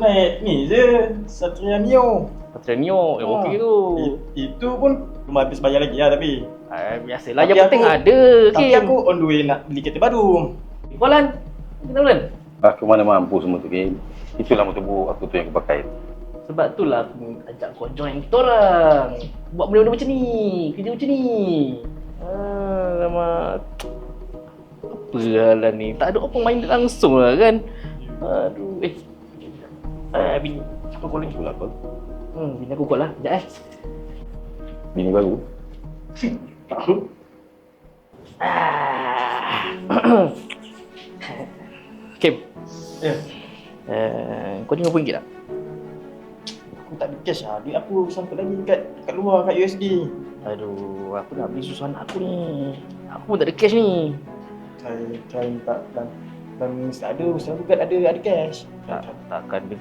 naik ni je, Satria Mio. Satria Neo, okey tu. Itu pun belum habis bayar lagi lah tapi. Biasalah, Tapi yang penting aku- ada, Tapi Kim. aku on the way nak beli kereta baru. Bulan. Kita bulan. Aku mana mampu semua tu, Kim. Itulah motor buruk aku tu yang aku pakai. Sebab itulah aku ajak kau join kita orang. Buat benda-benda macam ni, kerja macam ni. Alamak. Apa lah ni? Tak ada open minded langsung lah kan? Aduh, bini aku call lagi. Itulah apa? Bini aku call lah. Sekejap Bini baru. Kim, Ya. kau ni RM50 tak? Aku tak ada cash lah. Duit aku sampai lagi kat luar kat USD. Aduh, aku nak beli susu anak aku ni. Aku pun tak ada cash ni. Try minta dan mesti ada, mesti aku kan ada cash. Takkan dia